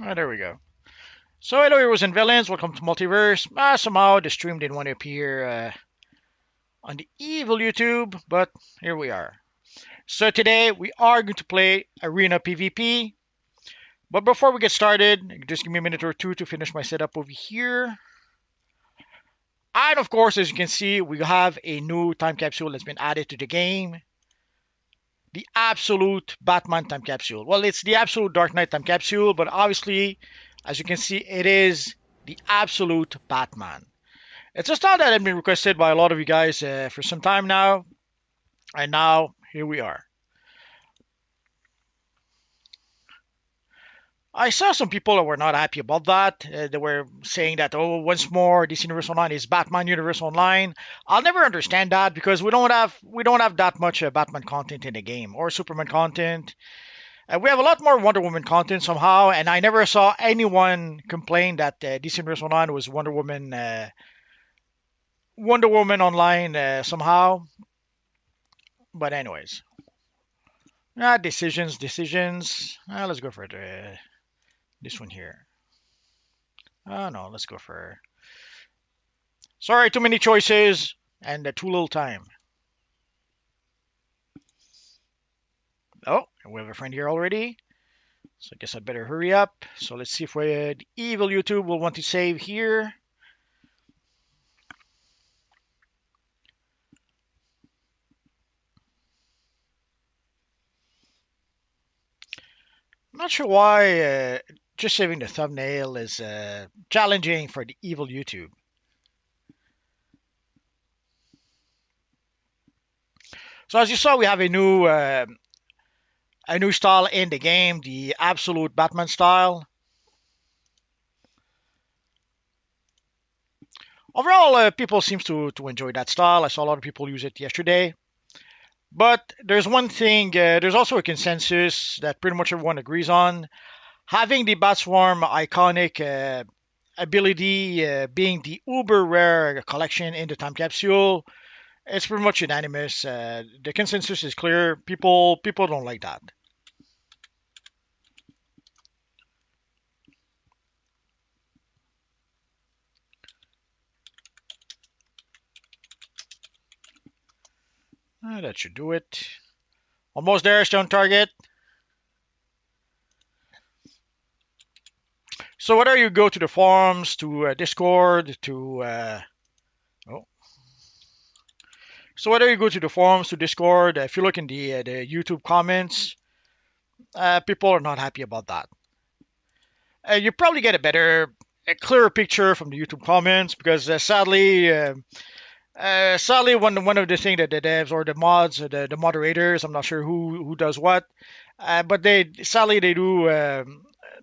There we go. So hello heroes and villains, welcome to Multiverse. Somehow the stream didn't want to appear on the evil YouTube, but here we are. So today we are going to play Arena PvP. But before we get started, just give me a minute or two to finish my setup over here. And of course, as you can see, we have a new time capsule that's been added to the game. The absolute Batman time capsule. Well, it's the absolute Dark Knight time capsule, but obviously, as you can see, it is the absolute Batman. It's a style that had been requested by a lot of you guys for some time now, and now here we are. I saw some people that were not happy about that. They were saying that, oh, once more, this Universe Online is Batman Universe Online. I'll never understand that because we don't have that much Batman content in the game or Superman content. We have a lot more Wonder Woman content somehow, and I never saw anyone complain that this Universe Online was Wonder Woman Online somehow. But anyways, decisions. Let's go for this one here. Oh no, let's go for. Sorry, too many choices and too little time. Oh, we have a friend here already. So I guess I'd better hurry up. So let's see if the evil YouTube will want to save here. I'm not sure why just saving the thumbnail is challenging for the evil YouTube. So as you saw, we have a new style in the game, the absolute Batman style. Overall, people seem to enjoy that style. I saw a lot of people use it yesterday. But there's one thing, there's also a consensus that pretty much everyone agrees on. Having the Bat Swarm iconic ability being the uber rare collection in the time capsule, it's pretty much unanimous. The consensus is clear. People don't like that. That should do it. Almost there, stone target. So whether you go to the forums, to Discord, oh, so whether you go to the forums, to Discord, if you look in the YouTube comments, people are not happy about that. You probably get a clearer picture from the YouTube comments because sadly, one of the things that the devs or the mods, or the moderators, I'm not sure who does what, but they do.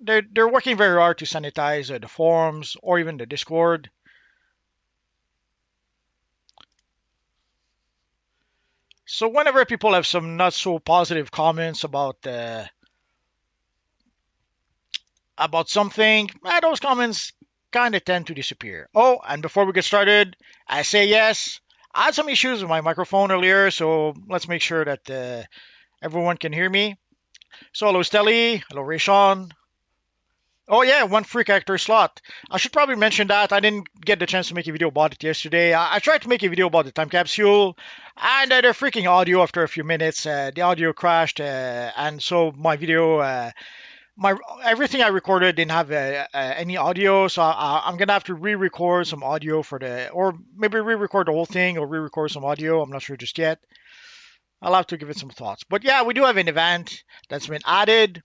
They're working very hard to sanitize the forums or even the Discord. So whenever people have some not so positive comments about something, those comments kind of tend to disappear. Oh, and before we get started, I say yes. I had some issues with my microphone earlier, so let's make sure that everyone can hear me. So hello Stelly, hello Rayshon. Oh yeah, one free character slot. I should probably mention that I didn't get the chance to make a video about it yesterday. I tried to make a video about the time capsule, and the freaking audio after a few minutes, the audio crashed, and so my video my everything I recorded didn't have any audio, so I'm gonna have to re-record some audio or maybe re-record the whole thing or re-record some audio. I'm not sure just yet. I'll have to give it some thoughts. But yeah, we do have an event that's been added.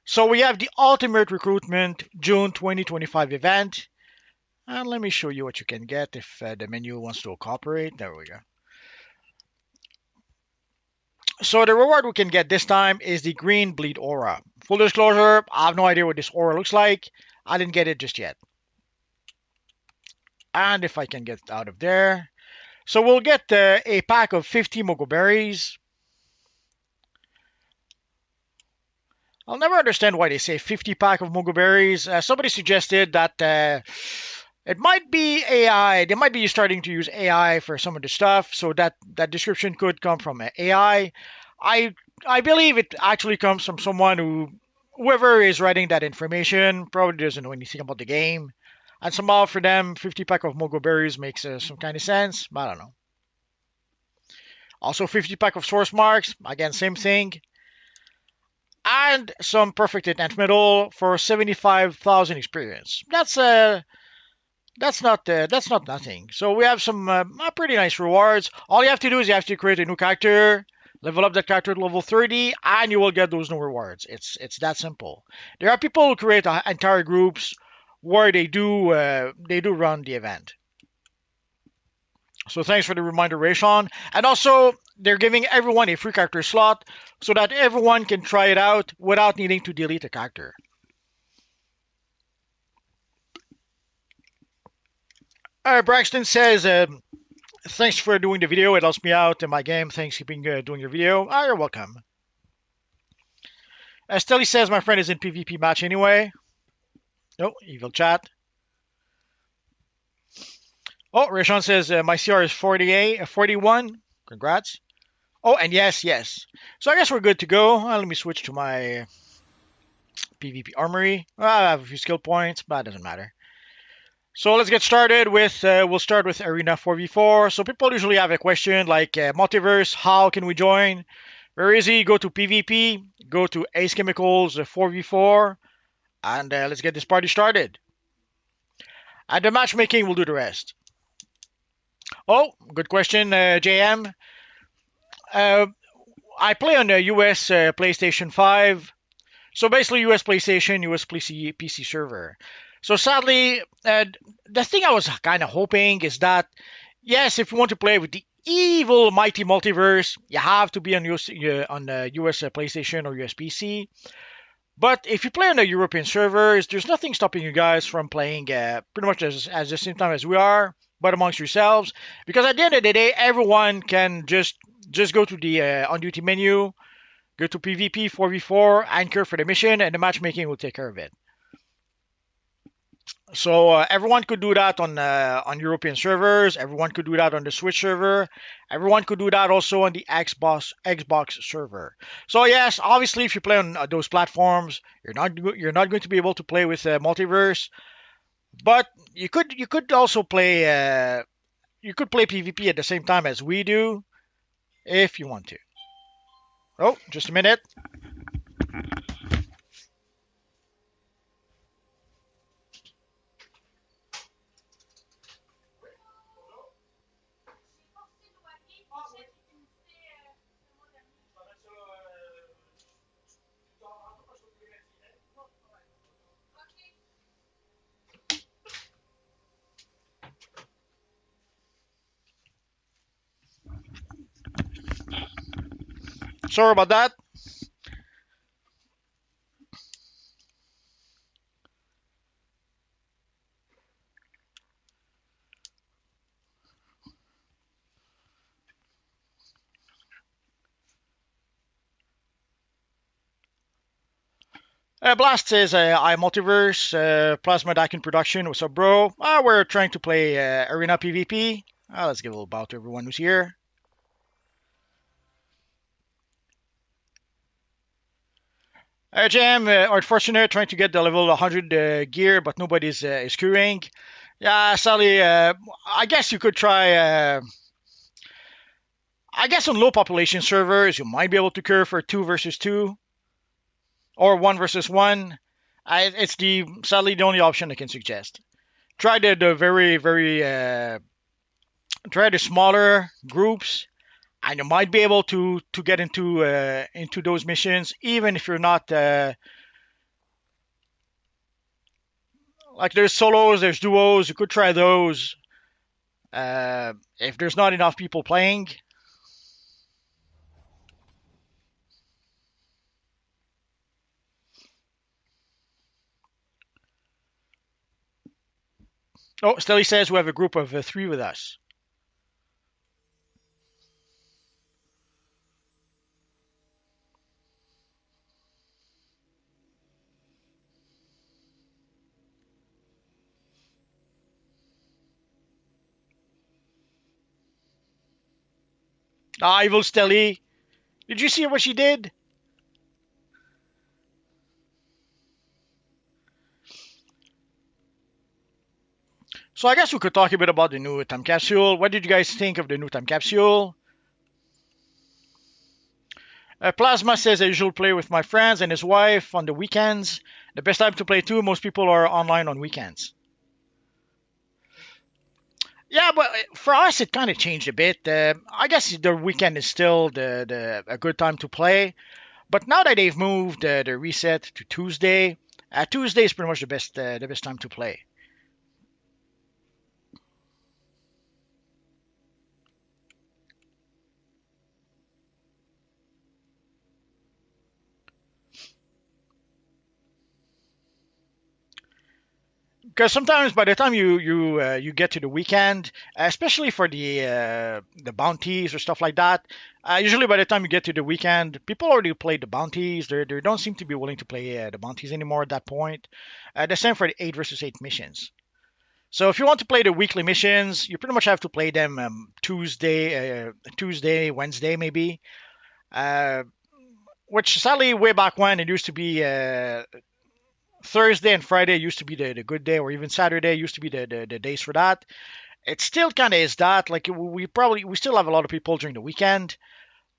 So we have the Ultimate Recruitment June 2025 event. And let me show you what you can get if the menu wants to cooperate. There we go. So the reward we can get this time is the Green Bleed Aura. Full disclosure, I have no idea what this aura looks like. I didn't get it just yet. And if I can get out of there. So we'll get a pack of 50 Mogo Berries. I'll never understand why they say 50 pack of Mogo Berries. Somebody suggested that it might be AI. They might be starting to use AI for some of the stuff. So that description could come from AI. I believe it actually comes from someone whoever is writing that information probably doesn't know anything about the game. And somehow for them, 50 pack of Mogo Berries makes some kind of sense. I don't know. Also, 50 pack of Source Marks. Again, same thing. And some Perfect Enhanced Metal for 75,000 experience. That's not nothing. So we have some pretty nice rewards. All you have to do is you have to create a new character, level up that character to level 30, and you will get those new rewards. It's that simple. There are people who create entire groups where they do run the event. So thanks for the reminder, Rayshon. And also, they're giving everyone a free character slot so that everyone can try it out without needing to delete a character. Braxton says, thanks for doing the video. It helps me out in my game. Thanks for doing your video. You're welcome. Stelly says, my friend is in PvP match anyway. No, evil chat. Oh, Rayshon says, my CR is 48, 41. Congrats. Oh, and yes. So I guess we're good to go. Let me switch to my PvP armory. I have a few skill points, but it doesn't matter. So let's get started with, we'll start with Arena 4v4. So people usually have a question like, Multiverse, how can we join? Very easy, go to PvP, go to Ace Chemicals 4v4, and let's get this party started. And the matchmaking will do the rest. Oh, good question, JM. I play on the US PlayStation 5. So basically, US PlayStation, US PC server. So sadly, the thing I was kind of hoping is that, yes, if you want to play with the evil mighty multiverse, you have to be on the US PlayStation or US PC. But if you play on the European servers, there's nothing stopping you guys from playing pretty much as the same time as we are, but amongst yourselves. Because at the end of the day, everyone can just go to the on duty menu, go to PvP 4v4, anchor for the mission, and the matchmaking will take care of it. So everyone could do that on European servers. Everyone could do that on the Switch server. Everyone could do that also on the Xbox server. So yes, obviously, if you play on those platforms, you're not going to be able to play with Multiverse. But you could also play you could play PvP at the same time as we do if you want to. Oh, just a minute. Sorry about that. Blast says, I Multiverse, Plasma Dak in production. What's up, bro? We're trying to play Arena PvP. Let's give a little bow to everyone who's here. Jam, unfortunate, trying to get the level 100 gear, but nobody's is queuing. Yeah, Sally, I guess you could try. I guess on low population servers, you might be able to queue for 2 versus 2 or 1 versus 1. It's sadly the only option I can suggest. Try the very try the smaller groups, and you might be able to get into those missions, even if you're not like there's solos, there's duos. You could try those if there's not enough people playing. Oh, Stelly says we have a group of 3 with us. Evil Stelly. Did you see what she did? So I guess we could talk a bit about the new time capsule. What did you guys think of the new time capsule? Plasma says I usually play with my friends and his wife on the weekends. The best time to play too. Most people are online on weekends. Yeah, but for us it kind of changed a bit. I guess the weekend is still the a good time to play. But now that they've moved the reset to Tuesday, Tuesday is pretty much the best time to play. Because sometimes by the time you get to the weekend, especially for the bounties or stuff like that, usually by the time you get to the weekend, people already played the bounties. They don't seem to be willing to play the bounties anymore at that point. The same for the 8 versus 8 missions. So if you want to play the weekly missions, you pretty much have to play them Tuesday, Wednesday maybe. Uh, which sadly way back when it used to be Thursday and Friday used to be the good day, or even Saturday used to be the days for that. It still kind of is that. Like we still have a lot of people during the weekend,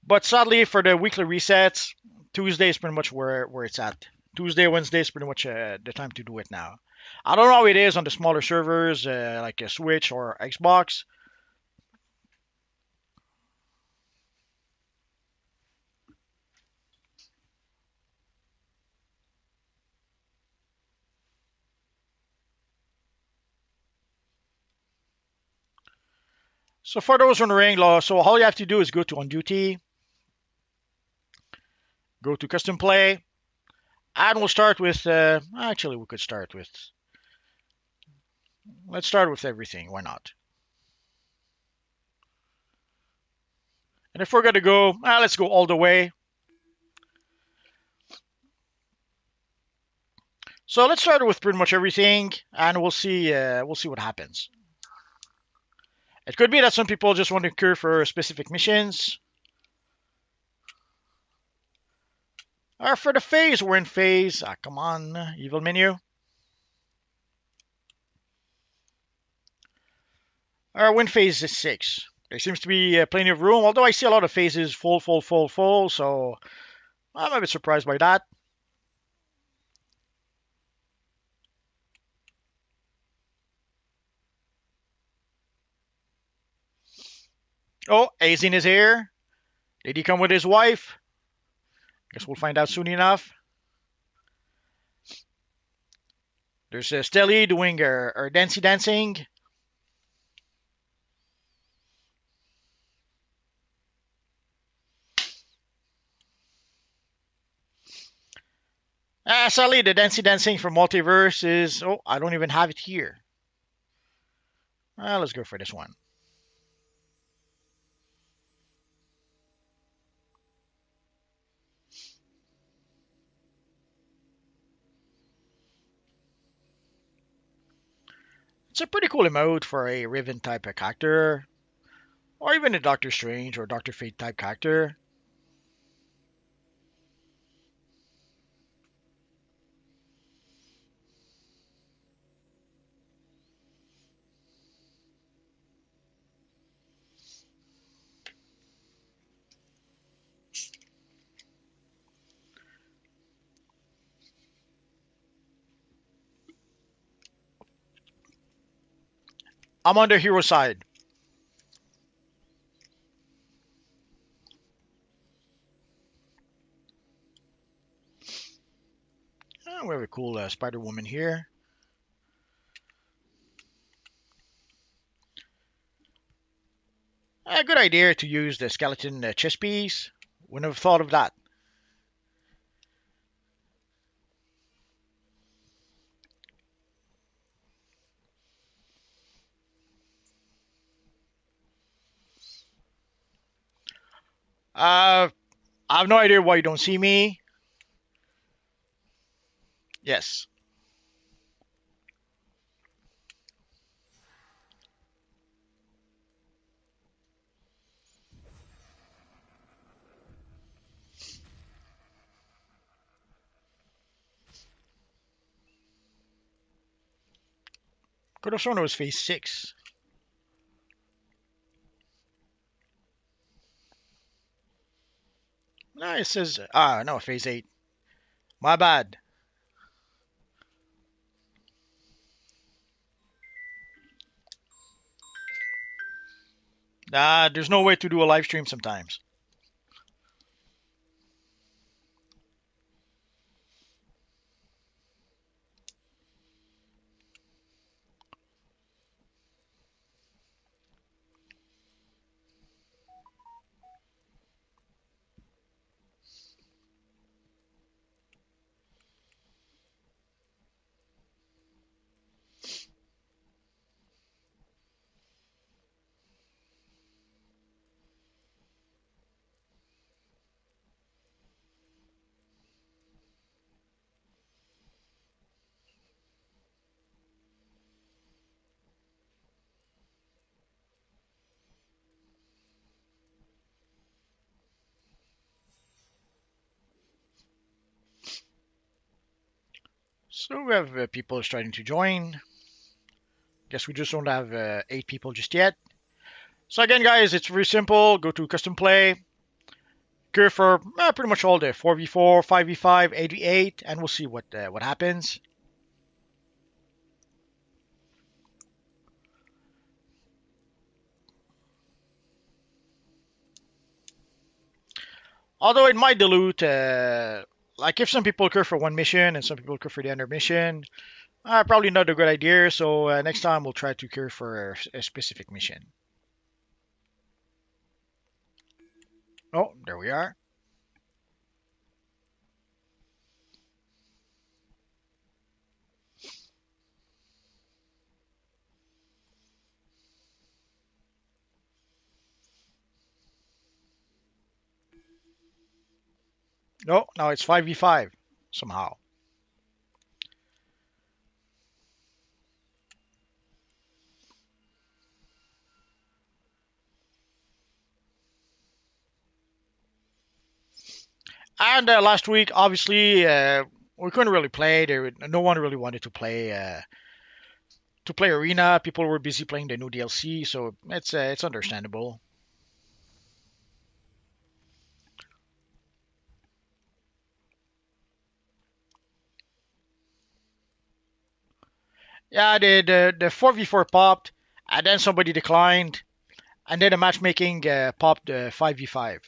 but sadly for the weekly resets, Tuesday is pretty much where it's at. Tuesday, Wednesday is pretty much the time to do it now. I don't know how it is on the smaller servers like a Switch or Xbox. So for those wondering, so all you have to do is go to on duty, go to custom play, and we'll start with. Actually, we could start with. Let's start with everything. Why not? And if we're gonna go, let's go all the way. So let's start with pretty much everything, and we'll see what happens. It could be that some people just want to cure for specific missions, or for the phase. We're in phase. Come on, evil menu. Our win phase is 6. There seems to be plenty of room, although I see a lot of phases full, full, full, full. So I'm a bit surprised by that. Oh, Azin is here. Did he come with his wife? Guess we'll find out soon enough. There's Stelly doing her dancey dancing. Sadly, the dancey dancing from Multiverse is. Oh, I don't even have it here. Let's go for this one. It's a pretty cool emote for a Riven type of character, or even a Doctor Strange or Doctor Fate type character. I'm on the hero side. We have a cool Spider Woman here. A good idea to use the skeleton chess piece. Wouldn't have thought of that. Uh, I have no idea why you don't see me. Yes. Could have sworn it was phase 6. No, it says no, phase 8. My bad. There's no way to do a live stream sometimes. So we have people starting to join. Guess we just don't have 8 people just yet. So again, guys, it's very simple. Go to custom play. Go for pretty much all day. 4v4, 5v5, 8v8, and we'll see what happens. Although it might dilute, like if some people curve for one mission and some people curve for the other mission, probably not a good idea. So next time we'll try to curve for a specific mission. Oh, there we are. No, now it's 5v5 somehow. And last week, obviously, we couldn't really play. No one really wanted to play Arena. People were busy playing the new DLC, so it's understandable. Yeah, the 4v4 popped, and then somebody declined, and then the matchmaking popped 5v5.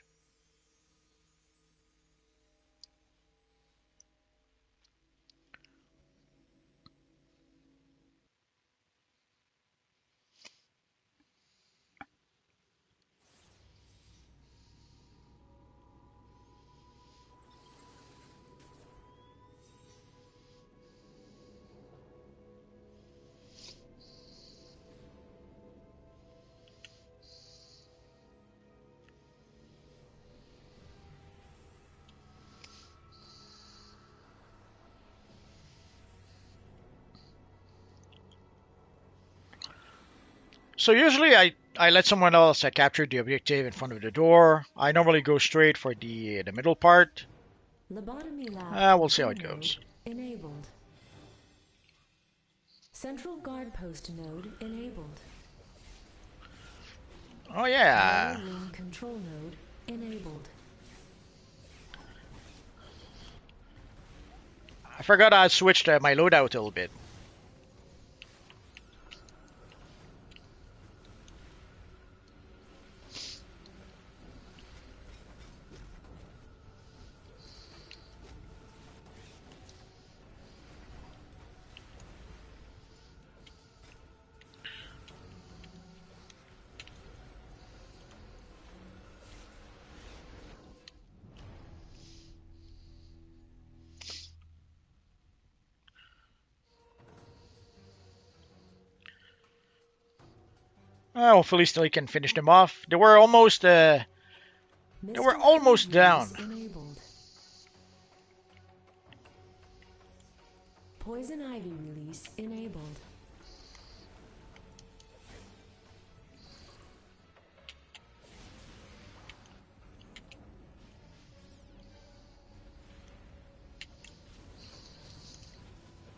So usually I let someone else capture the objective in front of the door. I normally go straight for the middle part. Lobotomy lab We'll see how it goes. Enabled. Central guard post node enabled. Oh yeah. Lower wing control node enabled. I forgot I switched my loadout a little bit. Hopefully, still he can finish them off. They were almost down. Enabled. Poison ivy release enabled.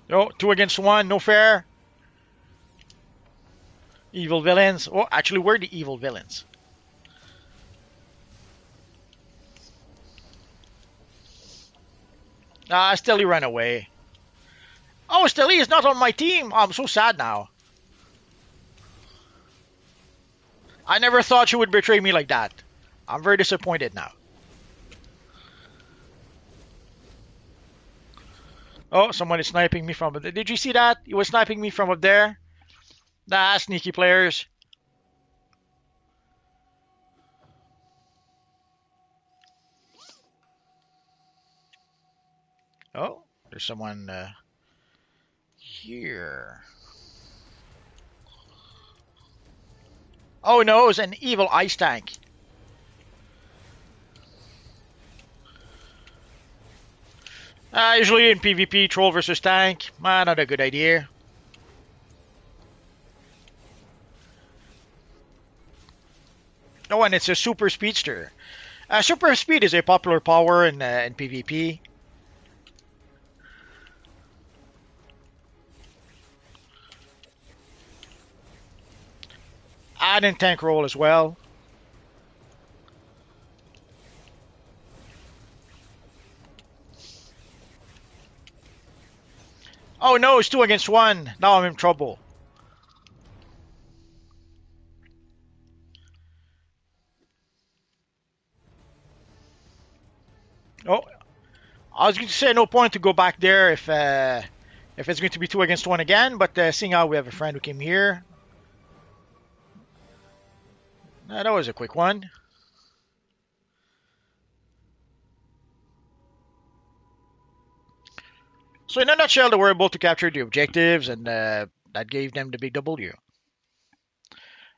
Oh, 2 against 1, no fair. Evil villains. Oh, actually, we're the evil villains. Ah, Stelly ran away. Oh, Stelly is not on my team. I'm so sad now. I never thought she would betray me like that. I'm very disappointed now. Oh, someone is sniping me from. Did you see that? He was sniping me from up there. Nah, sneaky players. Oh, there's someone here. Oh no, it's an evil ice tank. Usually in PvP, troll versus tank. Not a good idea. Oh, and it's a super speedster. Super speed is a popular power in PvP. And in tank role as well. Oh no, it's 2 against 1. Now I'm in trouble. Oh, I was going to say no point to go back there if it's going to be 2 against 1 again. But seeing how we have a friend who came here, that was a quick one. So in a nutshell, they were able to capture the objectives, and that gave them the big W.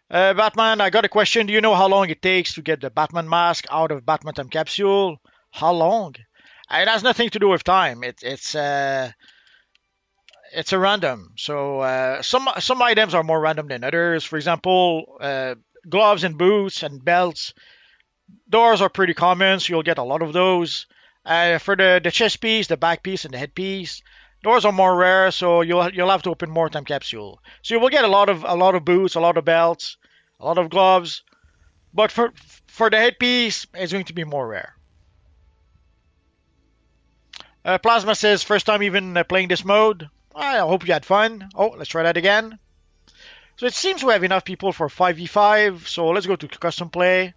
Batman, I got a question. Do you know how long it takes to get the Batman mask out of Batman time capsule? How long? It has nothing to do with time. It's a random. So some items are more random than others. For example, gloves and boots and belts. Those are pretty common, so you'll get a lot of those. For the chest piece, the back piece, and the head piece, those are more rare, so you'll have to open more time capsule. So you will get a lot of boots, a lot of belts, a lot of gloves. But for the headpiece, it's going to be more rare. Plasma says first time even playing this mode. I hope you had fun. Oh, let's try that again. So it seems we have enough people for 5v5. So let's go to custom play.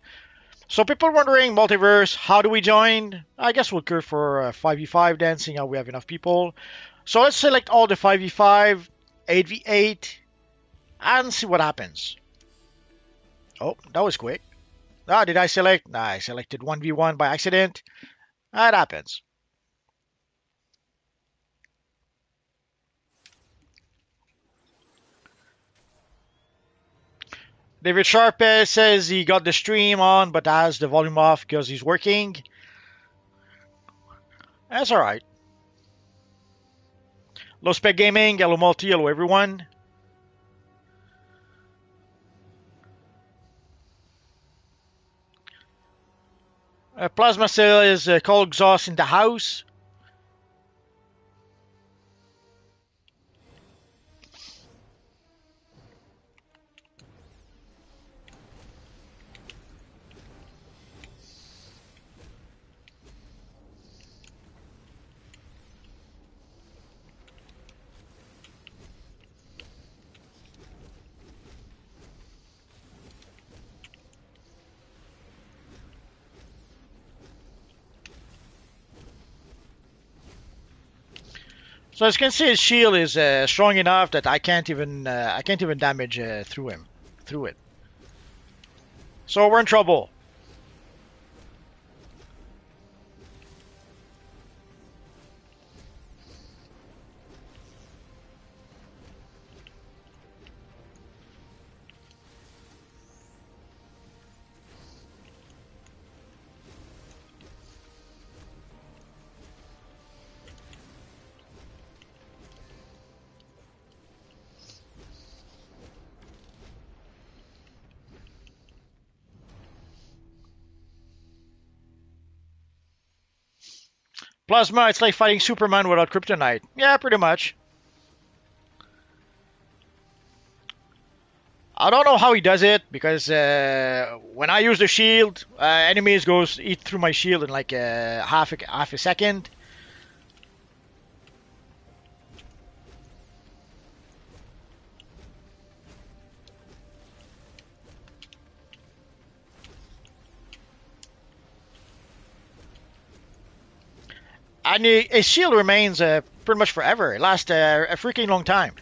So people wondering, multiverse, how do we join? I guess we'll go for 5v5 then, seeing how we have enough people. So let's select all the 5v5, 8v8, and see what happens. Oh, that was quick. Ah, did I select? Nah, I selected 1v1 by accident. That happens. David Sharp says he got the stream on but has the volume off because he's working. That's alright. Low Spec Gaming, hello Multi, hello everyone. Plasma Cell is Cold Exhaust in the house. So as you can see, his shield is strong enough that I can't even damage through it. So we're in trouble. Plasma, it's like fighting Superman without kryptonite. Yeah, pretty much. I don't know how he does it because when I use the shield, enemies goes eat through my shield in like half a second. And his shield remains pretty much forever. It lasts a freaking long time.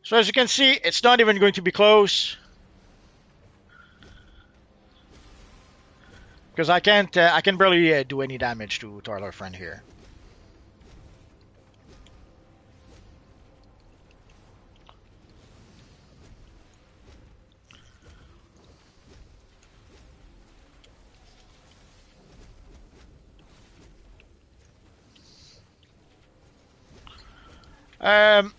So as you can see, it's not even going to be close because I can barely do any damage to our little friend here.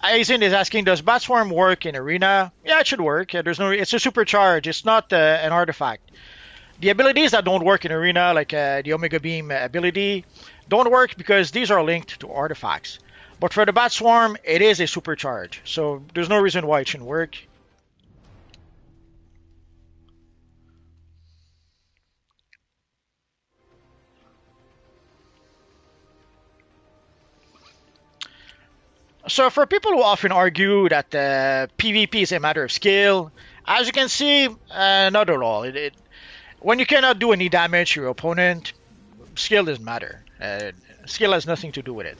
Aizen is asking, does Bat Swarm work in Arena? Yeah, it should work. There's no, it's a supercharge. It's not an artifact. The abilities that don't work in Arena, like the Omega Beam ability, don't work because these are linked to artifacts. But for the Bat Swarm, it is a supercharge, so there's no reason why it shouldn't work. So for people who often argue that PvP is a matter of skill, as you can see, not at all. When you cannot do any damage to your opponent, skill doesn't matter. Skill has nothing to do with it.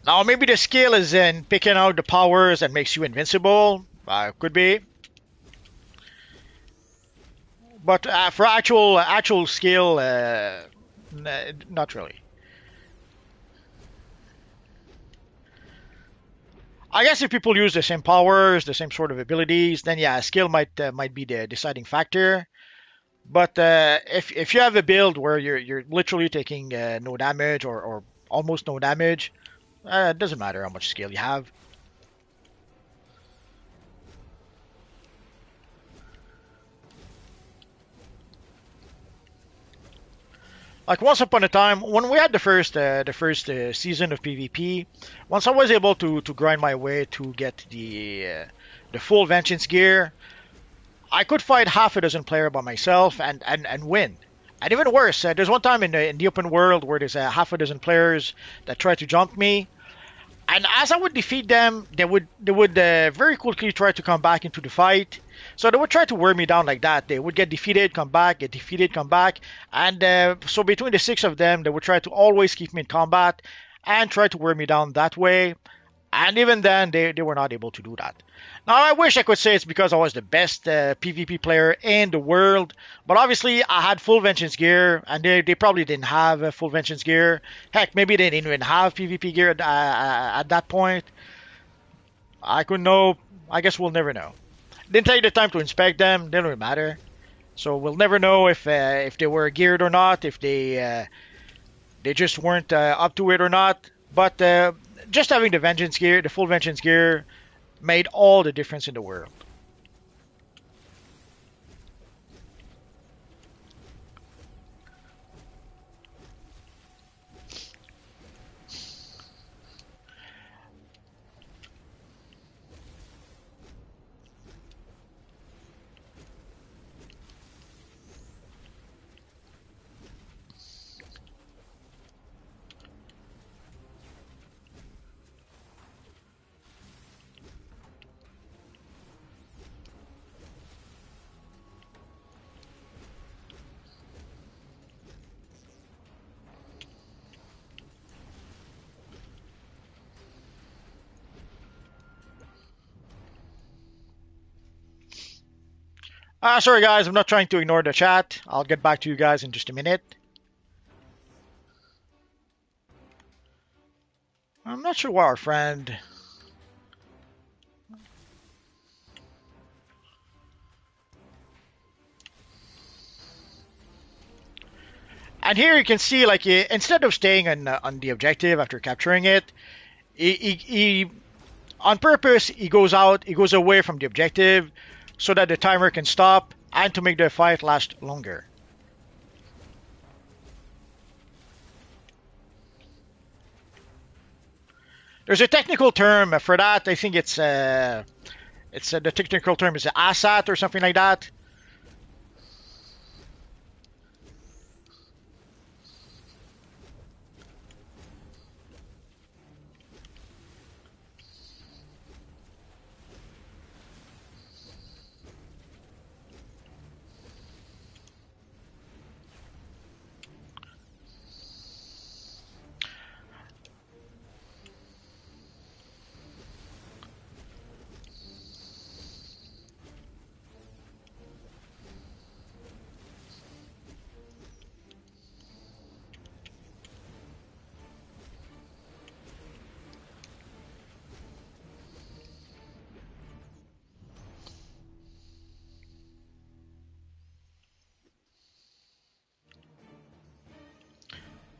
Now maybe the skill is in picking out the powers that makes you invincible. Could be. But for actual skill, not really. I guess if people use the same powers, the same sort of abilities, then yeah, skill might be the deciding factor. But if you have a build where you're literally taking no damage or almost no damage, it doesn't matter how much skill you have. Like once upon a time, when we had the first season of PvP, once I was able to grind my way to get the full vengeance gear, I could fight half a dozen player by myself and win. And even worse, there's one time in the open world where there's half a dozen players that try to jump me, and as I would defeat them, they would very quickly try to come back into the fight. So they would try to wear me down like that. They would get defeated, come back, get defeated, come back, and so between the six of them, they would try to always keep me in combat and try to wear me down that way. And even then, they were not able to do that. Now, I wish I could say it's because I was the best PvP player in the world, but obviously I had full vengeance gear, and they probably didn't have full vengeance gear. Heck, maybe they didn't even have PvP gear at that point. I couldn't know. I guess we'll never know. Didn't take the time to inspect them. Didn't really matter. So we'll never know if they were geared or not, if they just weren't up to it or not. But just having the vengeance gear, the full vengeance gear, made all the difference in the world. Sorry guys, I'm not trying to ignore the chat. I'll get back to you guys in just a minute. I'm not sure why our friend. And here you can see, like, instead of staying on the objective after capturing it, he on purpose he goes out, he goes away from the objective, so that the timer can stop and to make the fight last longer. There's a technical term for that. I think it's the technical term is ASAT or something like that.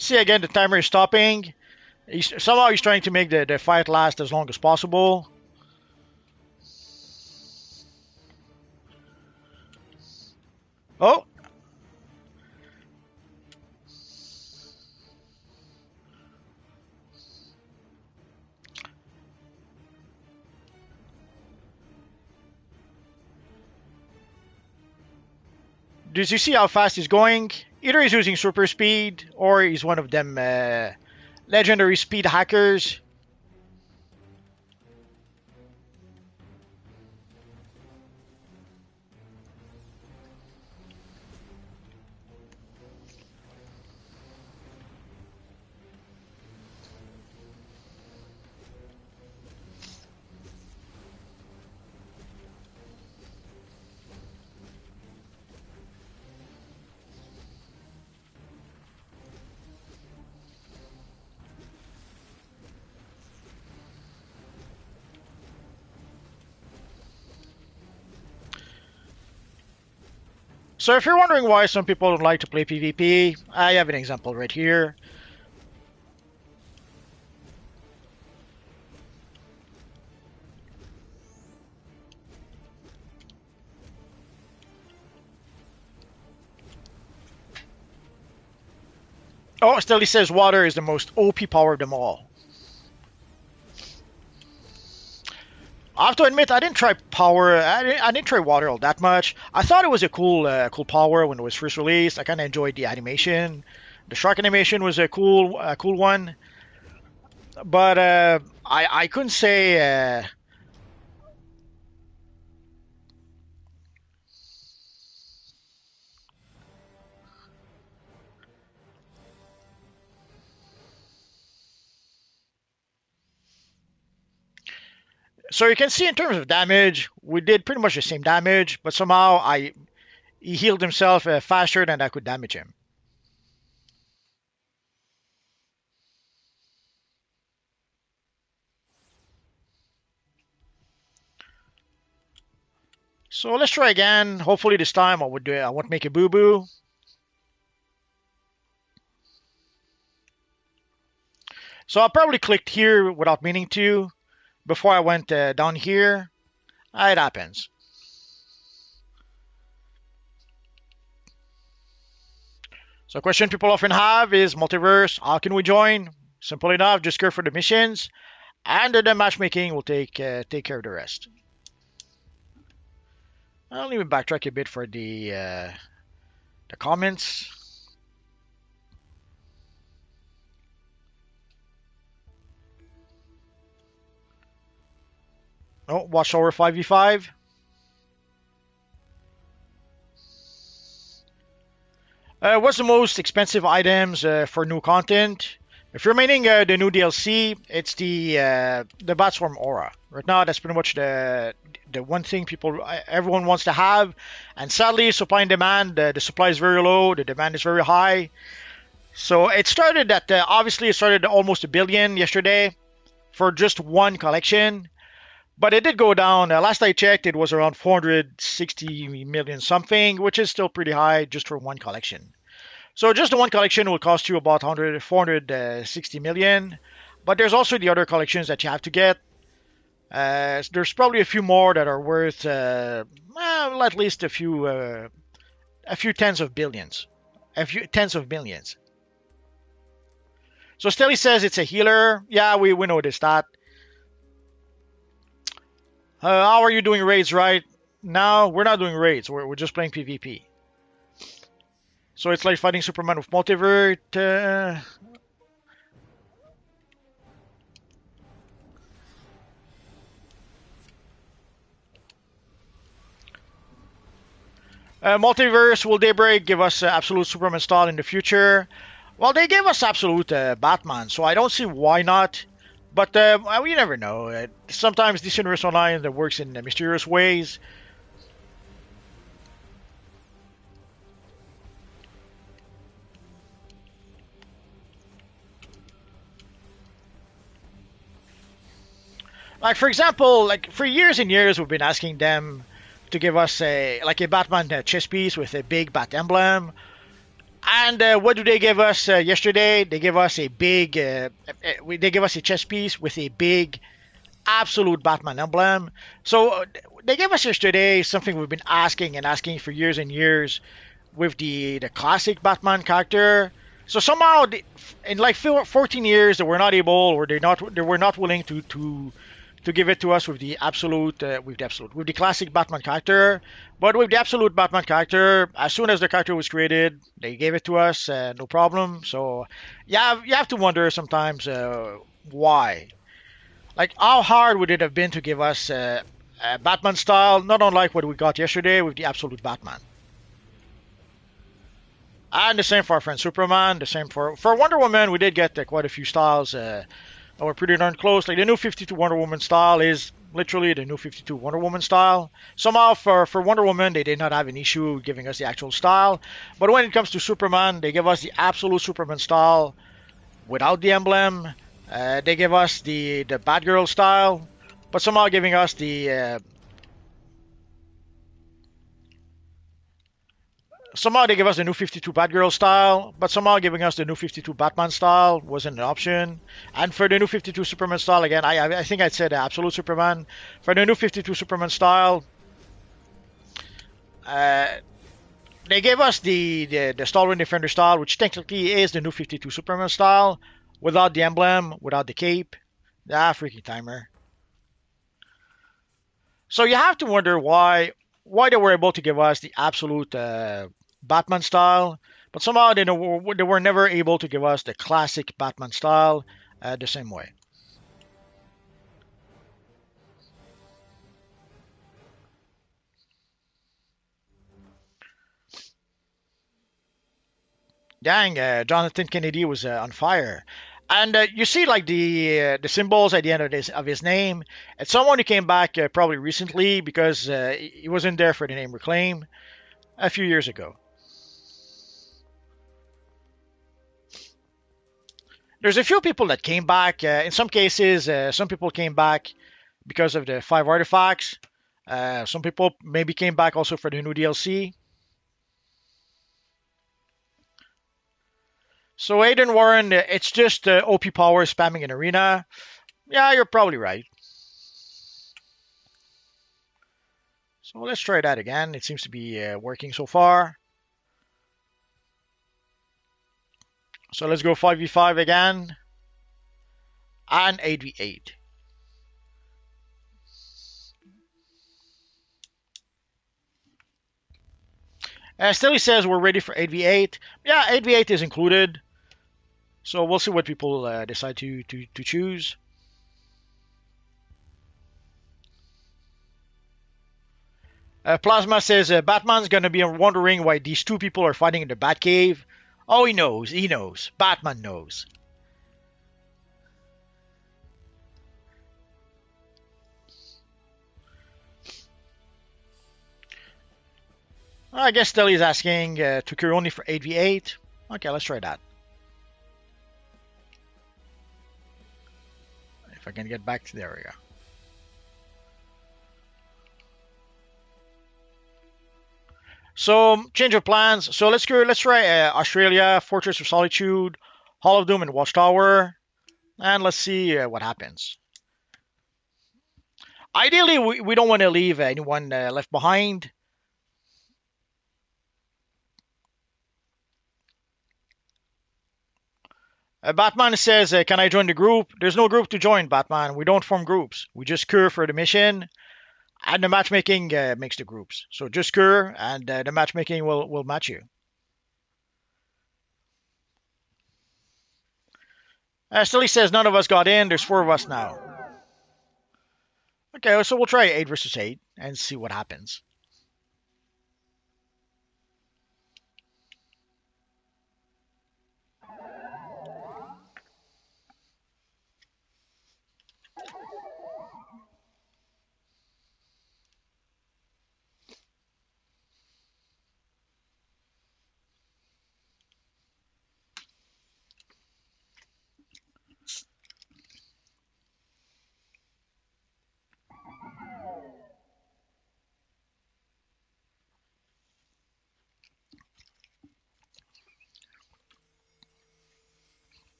See again, the timer is stopping. Somehow he's trying to make the fight last as long as possible. Oh, did you see how fast he's going? Either he's using super speed or he's one of them legendary speed hackers. So if you're wondering why some people don't like to play PvP, I have an example right here. Oh, still he says water is the most OP power of them all. I have to admit, I didn't try power. I didn't try water all that much. I thought it was a cool power when it was first released. I kind of enjoyed the animation. The shark animation was a cool one. But I couldn't say. So you can see in terms of damage, we did pretty much the same damage, but somehow he healed himself faster than I could damage him. So let's try again. Hopefully this time I won't make a boo boo. So I probably clicked here without meaning to before I went down here. It happens. So a question people often have is multiverse. How can we join? Simple enough. Just go for the missions, and the matchmaking will take care of the rest. I'll even backtrack a bit for the comments. Oh, Watchtower 5v5. What's the most expensive items for new content? If you're maining the new DLC, it's the Batswarm Aura. Right now, that's pretty much the one thing everyone wants to have. And sadly, supply and demand, the supply is very low, the demand is very high. So it started at obviously it started at almost a billion yesterday for just one collection. But it did go down. Last I checked, it was around 460 million something, which is still pretty high just for one collection. So just the one collection will cost you about 460 million. But there's also the other collections that you have to get. There's probably a few more that are worth well, at least a few tens of billions, a few tens of millions. So Stelly says it's a healer. Yeah, we noticed that. How are you doing raids right now? We're not doing raids. We're just playing PvP. So it's like fighting Superman with multivert. Multiverse, will Daybreak give us absolute Superman style in the future? Well, they gave us absolute Batman, so I don't see why not. But we never know. Sometimes this universe online that works in mysterious ways. Like for example, like for years and years, we've been asking them to give us a Batman chess piece with a big bat emblem. And what do they give us yesterday? They give us a big, they give us a chess piece with a big absolute Batman emblem. So they gave us yesterday something we've been asking and asking for years and years with the classic Batman character. So somehow, in like 14 years, they were not able, or they were not willing to give it to us with the classic Batman character. But with the absolute Batman character, as soon as the character was created, they gave it to us, no problem. So yeah, you have to wonder sometimes why. Like how hard would it have been to give us a Batman style, not unlike what we got yesterday with the absolute Batman. And the same for our friend Superman. The same for Wonder Woman. We did get quite a few styles. We're pretty darn close. Like the new 52 Wonder Woman style is literally the new 52 Wonder Woman style. Somehow for Wonder Woman, they did not have an issue giving us the actual style. But when it comes to Superman, they give us the absolute Superman style without the emblem. They give us the Batgirl style, but somehow giving us the somehow they give us the new 52 Batgirl style, but somehow giving us the new 52 Batman style wasn't an option. And for the new 52 Superman style, again, I think I'd say the absolute Superman. For the new 52 Superman style, uh, they gave us the Stalwart Defender style, which technically is the new 52 Superman style, without the emblem, without the cape. Ah, freaking timer. So you have to wonder why they were able to give us the absolute Batman style, but somehow they were never able to give us the classic Batman style the same way. Dang, Jonathan Kennedy was on fire. And you see, like the symbols at the end of his name. It's someone who came back probably recently because he wasn't there for the name reclaim a few years ago. There's a few people that came back. In some cases, some people came back because of the 5 artifacts. Some people maybe came back also for the new DLC. So Aiden Warren, it's just OP power spamming an arena. Yeah, you're probably right. So let's try that again. It seems to be working so far. So let's go 5v5 again. And 8v8. Still he says we're ready for 8v8. Yeah, 8v8 is included. So we'll see what people decide to choose. Plasma says Batman's gonna be wondering why these two people are fighting in the Batcave. Oh, he knows. He knows. Batman knows. I guess Stelly's asking to cure only for 8v8. Okay, let's try that. If I can get back to the area. So change of plans. So let's try Australia, Fortress of Solitude, Hall of Doom, and Watchtower, and let's see what happens. Ideally, we don't want to leave anyone left behind. Batman says, "Can I join the group?" There's no group to join, Batman. We don't form groups. We just cure for the mission, and the matchmaking makes the groups. So just cure, and the matchmaking will match you. Still, he says none of us got in. There's four of us now. Okay, so we'll try 8 versus 8 and see what happens.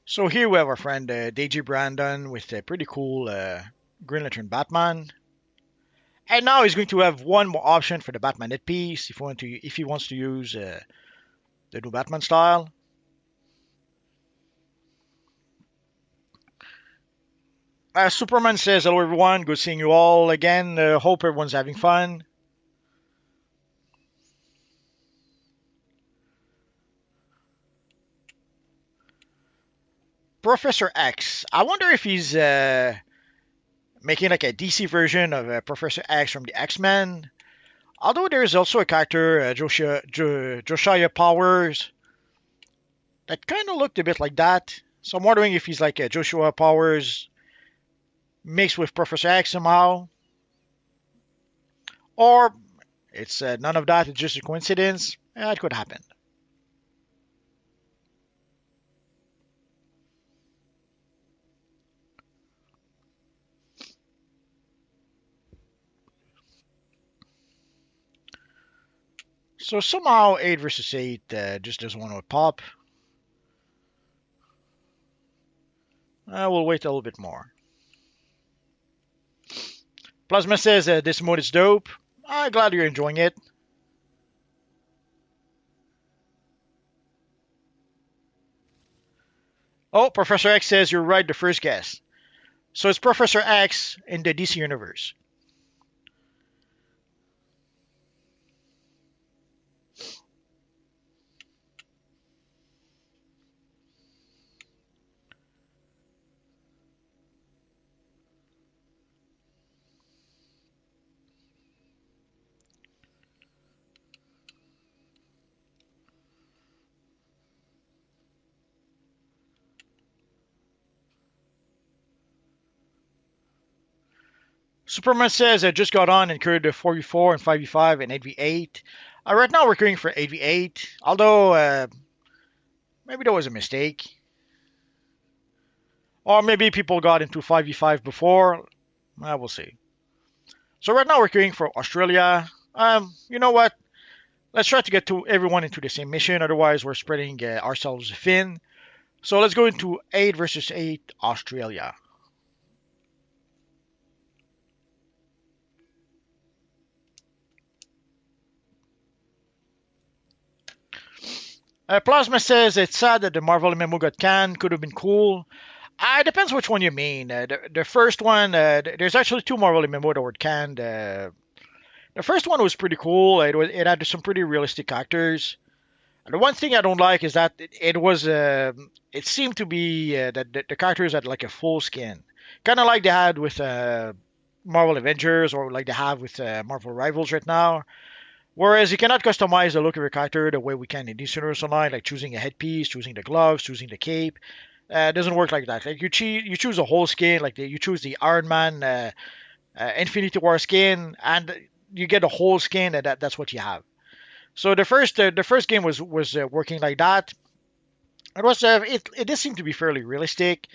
So here we have our friend Deji Brandon with a pretty cool Green Lantern Batman. And now he's going to have one more option for the Batman hit piece if he wants to use the new Batman style. Superman says, "Hello everyone, good seeing you all again. Hope everyone's having fun." Professor X. I wonder if he's making like a DC version of Professor X from the X-Men. Although there's also a character, Josiah Powers, that kind of looked a bit like that. So I'm wondering if he's like a Joshua Powers mixed with Professor X somehow. Or it's none of that, it's just a coincidence. It could happen. So somehow 8 versus 8 just doesn't want to pop. We'll wait a little bit more. Plasma says this mode is dope. I'm glad you're enjoying it. Oh, Professor X says you're right the first guess. So it's Professor X in the DC universe. Superman says I just got on and carried the 4v4 and 5v5 and 8v8. Right now we're queuing for 8v8, although maybe that was a mistake. Or maybe people got into 5v5 before. We'll see. So right now we're queuing for Australia. You know what? Let's try to get to everyone into the same mission. Otherwise, we're spreading ourselves thin. So let's go into 8 versus 8 Australia. Plasma says it's sad that the Marvel MMO got canned. Could have been cool. It depends which one you mean. The first one, there's actually two Marvel MMO that were canned. The first one was pretty cool. It had some pretty realistic actors. The one thing I don't like is that it seemed to be that the characters had like a full skin. kind of like they had with Marvel Avengers, or like they have with Marvel Rivals right now. Whereas you cannot customize the look of your character the way we can in DC Universe Online, like choosing a headpiece, choosing the gloves, choosing the cape. It doesn't work like that. Like you choose a whole skin, like you choose the Iron Man Infinity War skin, and you get a whole skin, and that's what you have. So the first game was working like that. It did seem to be fairly realistic.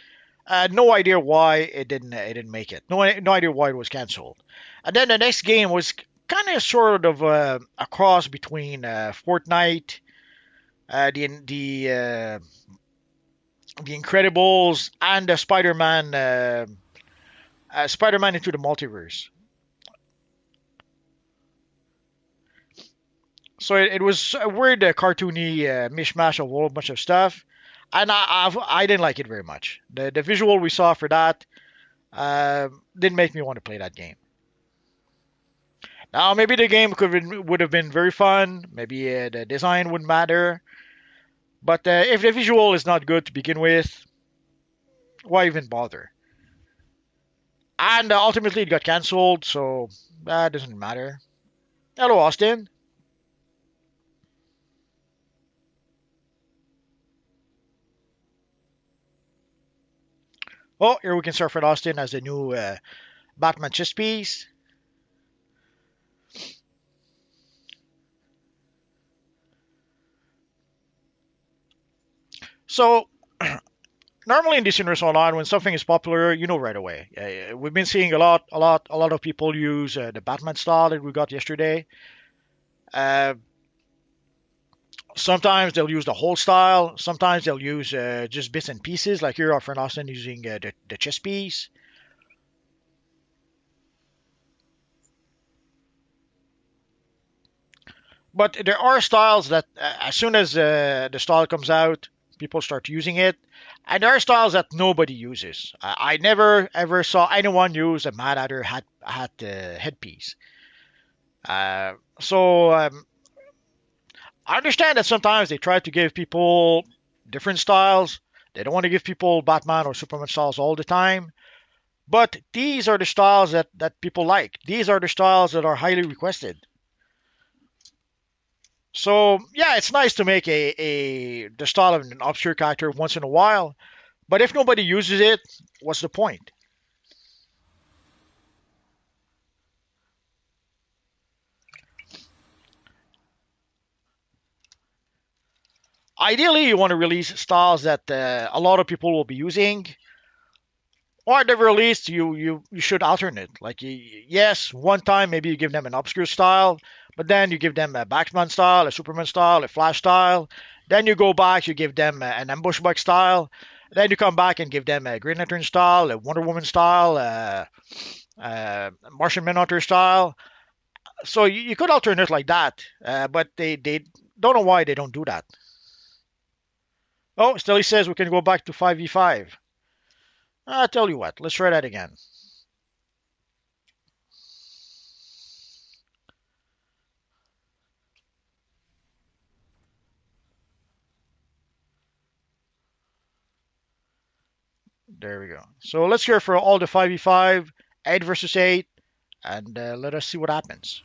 No idea why it didn't make it. No idea why it was canceled. And then the next game was kind of sort of a cross between Fortnite, the Incredibles, and Spider-Man into the Multiverse. So it was a weird, cartoony mishmash of a whole bunch of stuff, and I didn't like it very much. The visual we saw for that uh, didn't make me want to play that game. Now maybe the game would have been very fun. Maybe the design wouldn't matter, but if the visual is not good to begin with, why even bother? And ultimately it got cancelled, so that doesn't matter. Hello, Austin. Oh, here we can start for Austin as the new Batman chess piece. So normally in this universe online, when something is popular, you know right away. We've been seeing a lot of people use the Batman style that we got yesterday. Uh, Sometimes they'll use the whole style. Sometimes they'll use just bits and pieces, like here our friend Austin using the chess piece. But there are styles that, as soon as the style comes out, people start using it. And there are styles that nobody uses. I never ever saw anyone use a Mad Hatter hat headpiece. So I understand that sometimes they try to give people different styles. They don't want to give people Batman or Superman styles all the time. But these are the styles that people like. These are the styles that are highly requested. So yeah, it's nice to make a the style of an obscure character once in a while. But if nobody uses it, what's the point? Ideally, you want to release styles that a lot of people will be using, or at the very least, you should alternate. Like yes, one time maybe you give them an obscure style, but then you give them a Batman style, a Superman style, a Flash style. Then you go back, you give them an ambush bug style. Then you come back and give them a Green Lantern style, a Wonder Woman style, Martian Manhunter style. So you could alternate like that, but they don't know why they don't do that. Oh, Stelly says we can go back to 5v5. I tell you what, let's try that again. There we go. So let's go for all the 5v5, 8 versus 8, and let us see what happens.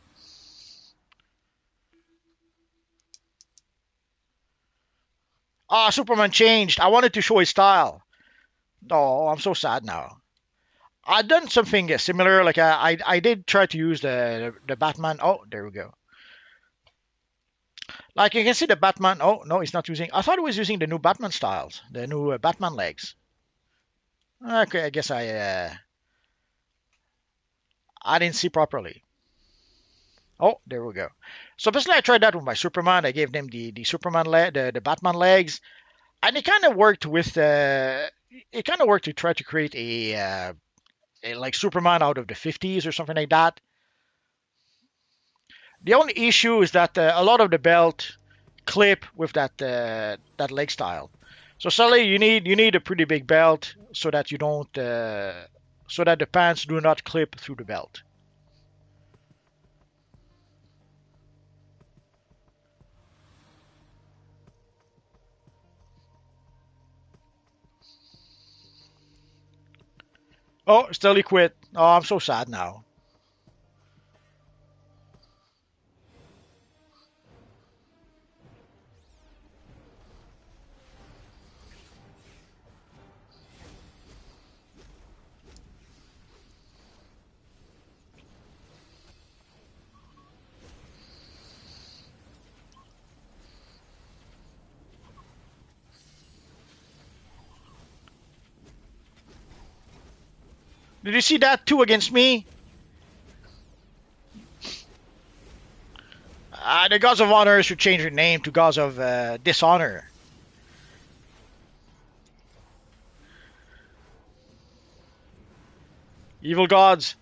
Ah, Superman changed. I wanted to show his style. Oh, I'm so sad now. I've done something similar. Like I did try to use the Batman. Oh, there we go. Like you can see the Batman. Oh no, he's not using. I thought he was using the new Batman styles, the new Batman legs. Okay, I guess I didn't see properly. Oh, there we go. So basically, I tried that with my Superman. I gave them the Superman leg, the Batman legs, and it kind of worked to try to create a like Superman out of the 50s or something like that. The only issue is that a lot of the belt clip with that leg style. So suddenly you need a pretty big belt so that you don't so that the pants do not clip through the belt. Oh, Stelly quit. Oh, I'm so sad now. Did you see that? Two against me. The Gods of Honor should change their name to Gods of Dishonor. Evil gods.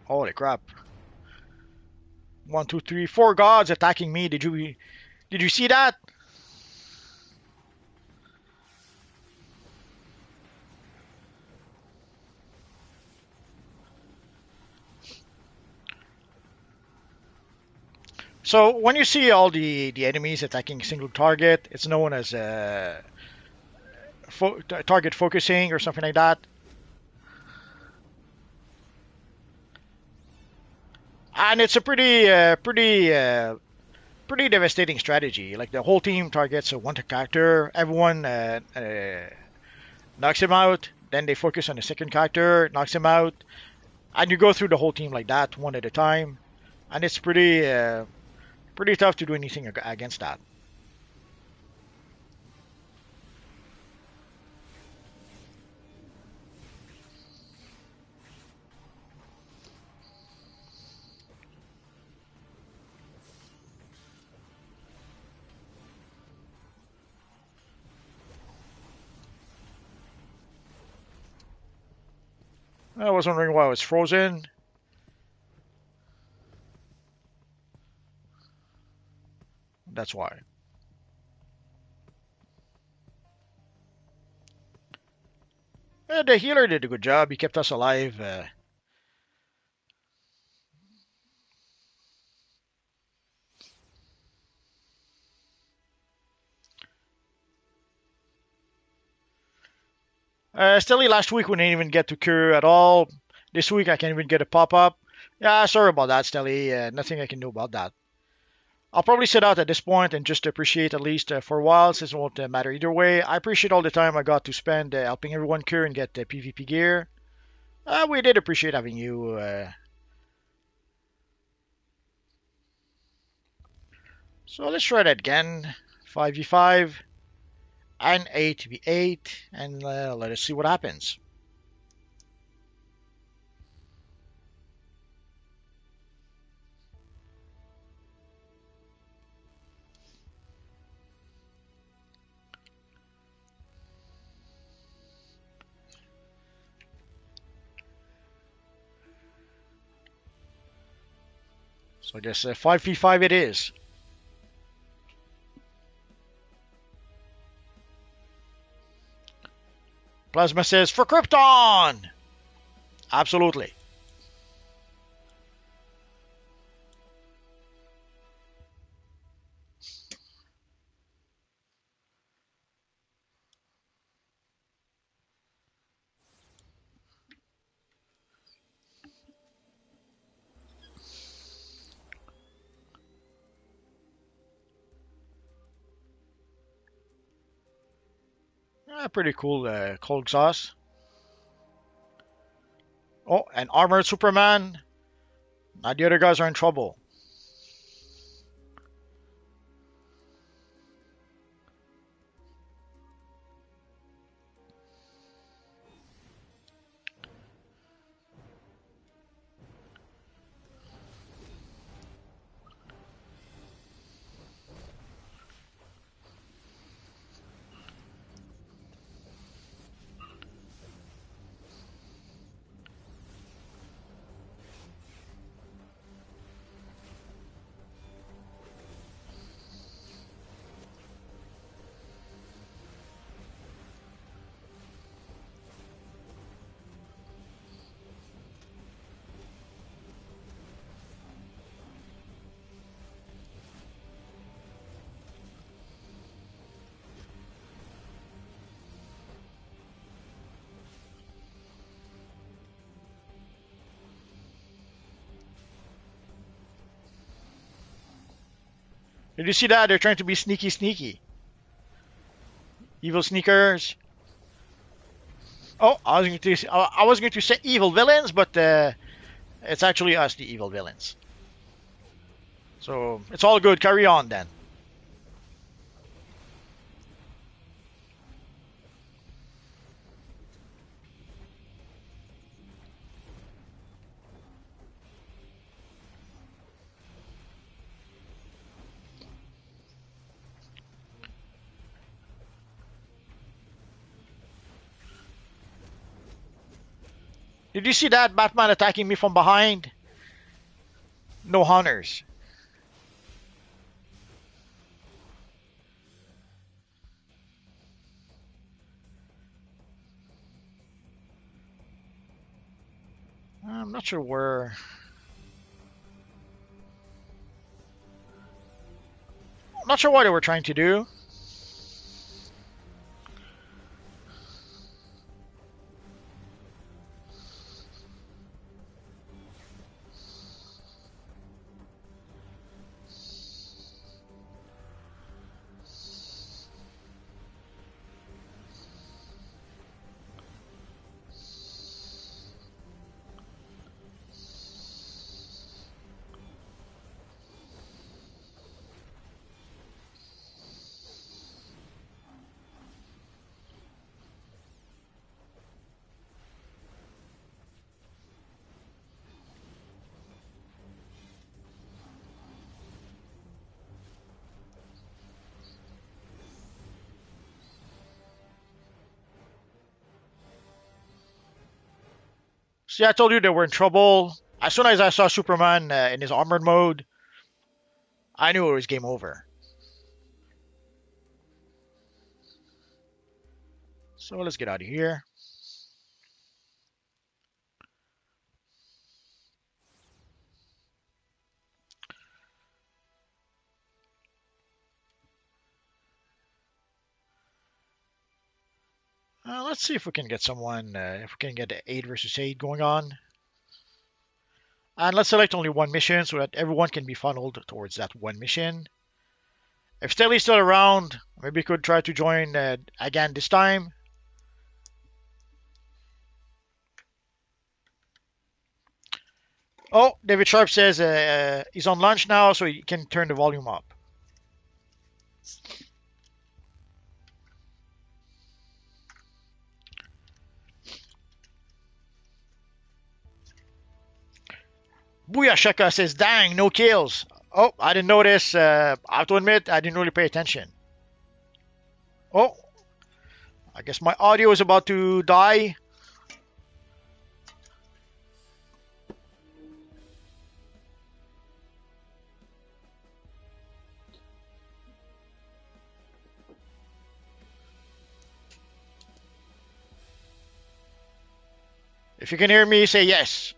Holy crap! 1, 2, 3, 4 gods attacking me. Did you see that? So when you see all the enemies attacking a single target, it's known as target focusing or something like that. And it's a pretty devastating strategy. Like the whole team targets a one character, everyone knocks him out. Then they focus on the second character, knocks him out, and you go through the whole team like that, one at a time. And it's pretty tough to do anything against that. I was wondering why I was frozen. That's why. The healer did a good job. He kept us alive. Still, last week we didn't even get to cure at all. This week I can't even get a pop up. Yeah, sorry about that, Stelly. Nothing I can do about that. I'll probably sit out at this point and just appreciate at least for a while, since it won't matter either way. I appreciate all the time I got to spend helping everyone cure and get PvP gear. We did appreciate having you. So let's try that again. 5v5 and 8v8, and let us see what happens. So I guess 5v5 it is. Plasma says for Krypton! Absolutely. Pretty cool cold sauce. Oh, and armored Superman. Now the other guys are in trouble. Did you see that? They're trying to be sneaky, sneaky. Evil sneakers. Oh, I was going to say evil villains, but it's actually us, the evil villains. So it's all good. Carry on then. Did you see that Batman attacking me from behind? No hunters. I'm not sure where. I'm not sure what they were trying to do. See, I told you they were in trouble. As soon as I saw Superman in his armored mode, I knew it was game over. So let's get out of here. Let's see if we can get someone, if we can get the 8 versus 8 going on. And let's select only one mission so that everyone can be funneled towards that one mission. If Staley's still around, maybe we could try to join again this time. Oh, David Sharp says he's on lunch now, so he can turn the volume up. Booyah says, dang, no kills. Oh, I didn't notice. I have to admit, I didn't really pay attention. Oh, I guess my audio is about to die. If you can hear me, say yes.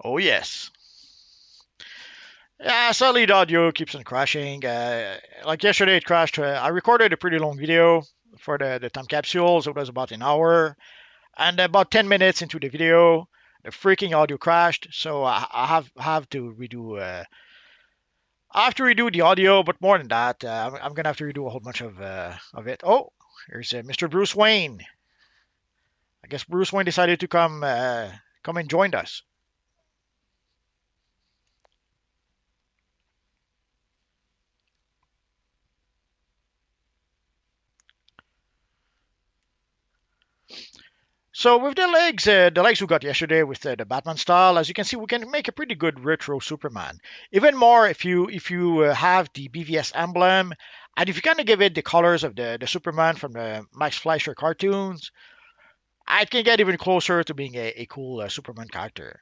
Oh, yes. Yeah, sadly the audio keeps on crashing. Like yesterday, it crashed. I recorded a pretty long video for the time capsule, so it was about an hour. And about 10 minutes into the video, the freaking audio crashed. So I have to redo. I have to redo the audio, but more than that, I'm gonna have to redo a whole bunch of it. Oh, here's Mr. Bruce Wayne. I guess Bruce Wayne decided to come and join us. So with the legs we got yesterday with the Batman style, as you can see, we can make a pretty good retro Superman. Even more if you have the BVS emblem, and if you kind of give it the colors of the Superman from the Max Fleischer cartoons, I can get even closer to being a cool Superman character.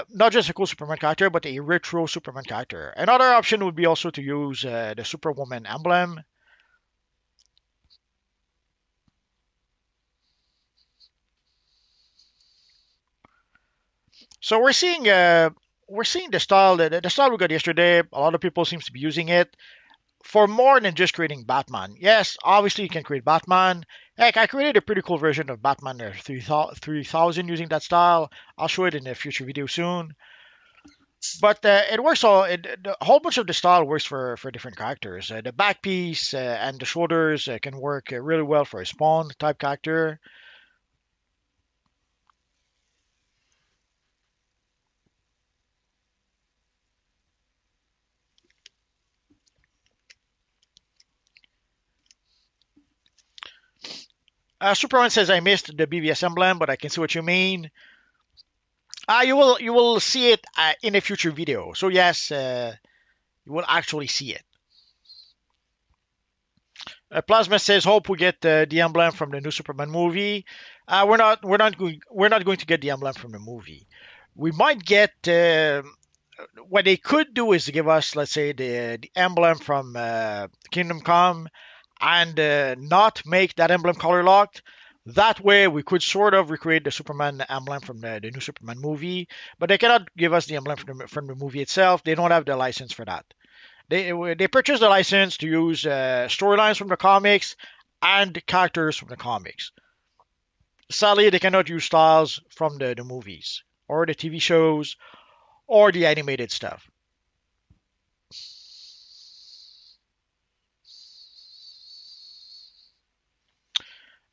Not just a cool Superman character, but a retro Superman character. Another option would be also to use the Superwoman emblem. So we're seeing we're seeing the style we got yesterday. A lot of people seems to be using it for more than just creating Batman. Yes, obviously you can create Batman. Heck, I created a pretty cool version of Batman 3000 using that style. I'll show it in a future video soon. But it works all. A whole bunch of the style works for different characters. The back piece and the shoulders can work really well for a Spawn type character. Superman says I missed the BVS emblem, but I can see what you mean. You will see it in a future video. So yes, you will actually see it. Plasma says, "Hope we get the emblem from the new Superman movie." We're not going to get the emblem from the movie. We might get what they could do is give us, let's say, the emblem from Kingdom Come, and not make that emblem color locked. That way, we could sort of recreate the Superman emblem from the new Superman movie, but they cannot give us the emblem from the movie itself. They don't have the license for that. They purchased the license to use storylines from the comics and characters from the comics. Sadly, they cannot use styles from the movies or the TV shows or the animated stuff.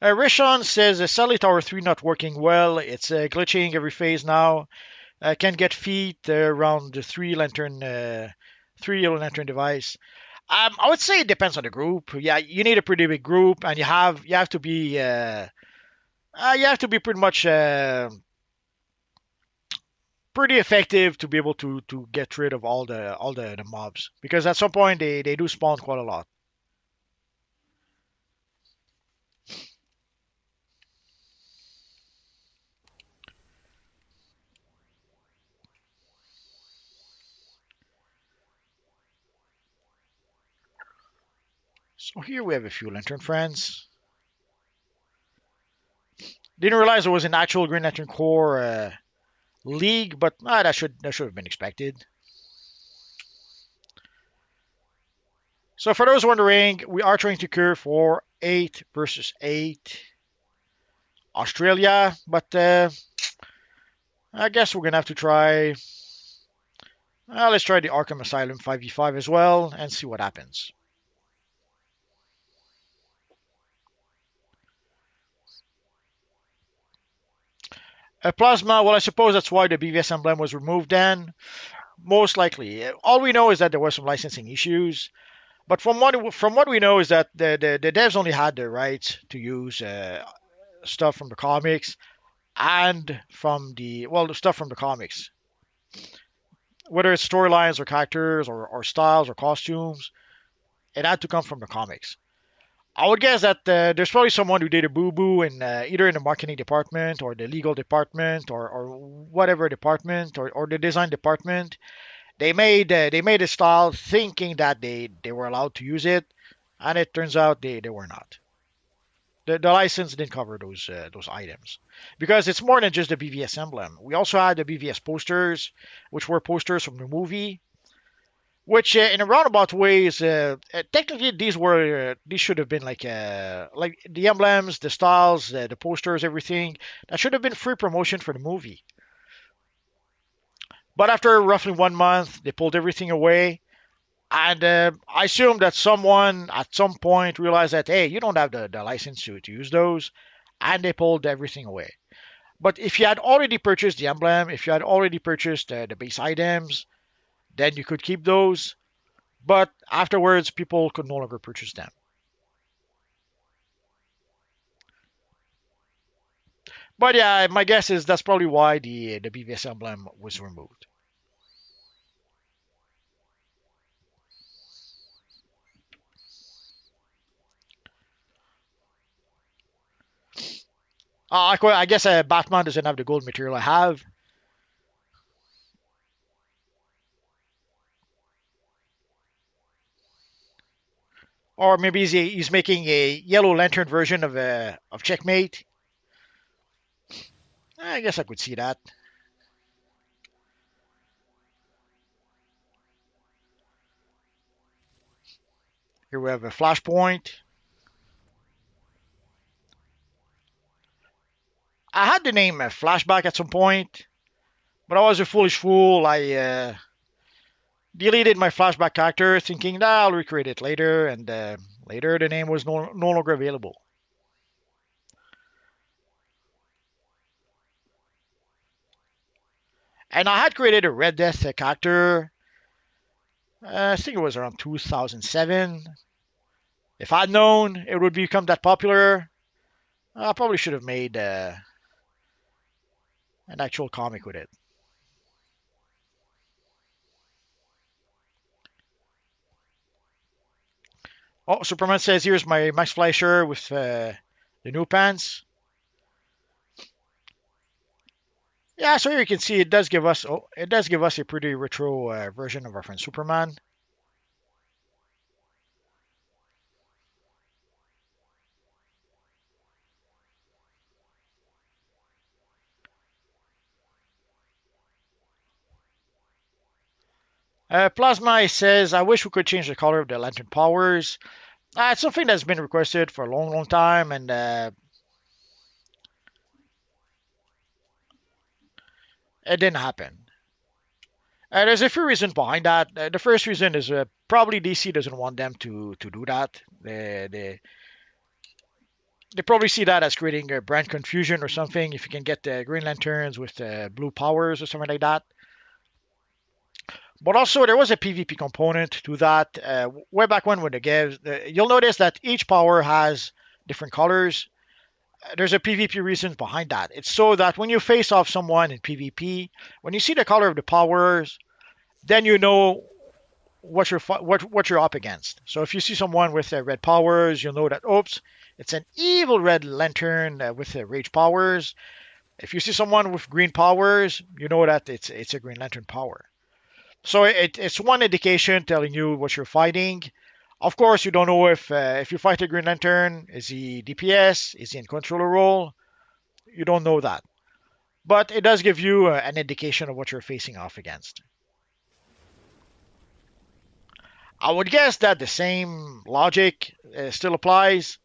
Rishon says Sally Tower 3 not working well. It's glitching every phase now. Can't get feet around the three yellow lantern device. I would say it depends on the group. Yeah, you need a pretty big group, and you have to be pretty much pretty effective to be able to get rid of all the mobs, because at some point they do spawn quite a lot. So here we have a few lantern friends. Didn't realize there was an actual Green Lantern Corps league, but that should have been expected. So for those wondering, we are trying to cure for 8 versus 8 Australia, but I guess we're gonna have to try. Let's try the Arkham Asylum 5v5 as well and see what happens. Plasma, well, I suppose that's why the BVS emblem was removed then. Most likely. All we know is that there were some licensing issues. But from what we know is that the devs only had the rights to use stuff from the comics and from the stuff from the comics, whether it's storylines or characters or styles or costumes, it had to come from the comics. I would guess that there's probably someone who did a boo boo in either in the marketing department or the legal department or whatever department or the design department. They made a style thinking that they were allowed to use it, and it turns out they were not. The license didn't cover those items because it's more than just the BVS emblem. We also had the BVS posters, which were posters from the movie, which in a roundabout ways, technically these should have been like the emblems, the styles, the posters, everything that should have been free promotion for the movie. But after roughly 1 month, they pulled everything away. And I assume that someone at some point realized that, hey, you don't have the license to use those, and they pulled everything away. But if you had already purchased the emblem, if you had already purchased the base items, then you could keep those. But afterwards, people could no longer purchase them. But yeah, my guess is that's probably why the BVS emblem was removed. I guess Batman doesn't have the gold material I have. Or maybe he's making a yellow lantern version of Checkmate. I guess I could see that. Here we have a flashpoint. I had the name Flashback at some point, but I was a foolish fool. I deleted my flashback character thinking that I'll recreate it later, and later the name was no longer available. And I had created a Red Death character, I think it was around 2007. If I'd known it would become that popular, I probably should have made an actual comic with it. Oh, Superman says, here's my Max Fleischer with the new pants. Yeah, so here you can see it does give us a pretty retro version of our friend Superman. Plasma says, I wish we could change the color of the lantern powers. It's something that's been requested for a long time, and it didn't happen. There's a few reasons behind that. The first reason is probably DC doesn't want them to do that. They probably see that as creating a brand confusion or something. If you can get the Green Lanterns with blue powers or something like that. But also there was a PvP component to that way back when with the gives. You'll notice that each power has different colors. There's a PvP reason behind that. It's so that when you face off someone in PvP, when you see the color of the powers, then you know what you're up against. So if you see someone with red powers, you'll know that oops, it's an evil red lantern with rage powers. If you see someone with green powers, you know that it's a Green Lantern power. So it's one indication telling you what you're fighting. Of course, you don't know if you fight a Green Lantern, is he DPS, is he in controller role? You don't know that, but it does give you an indication of what you're facing off against. I would guess that the same logic still applies.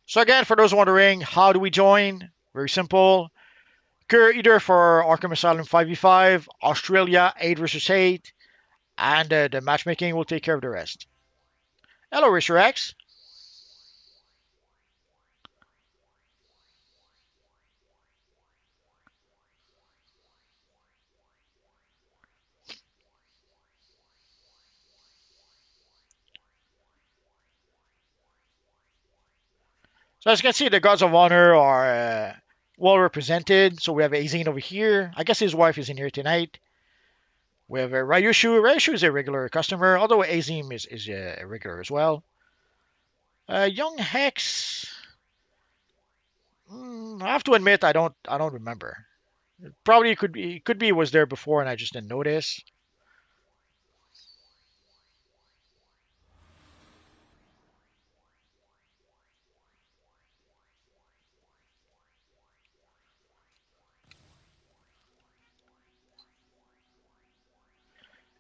So again, for those wondering, how do we join? Very simple. Go either for Arkham Asylum 5v5, Australia 8 versus 8, and the matchmaking will take care of the rest. Hello, Racer X. So as you can see, the Gods of Honor are well represented. So we have Azine over here. I guess his wife is in here tonight. We have Ryushu. Ryushu is a regular customer, although Azim is a regular as well. Young Hex. I have to admit, I don't remember. Probably could be was there before and I just didn't notice.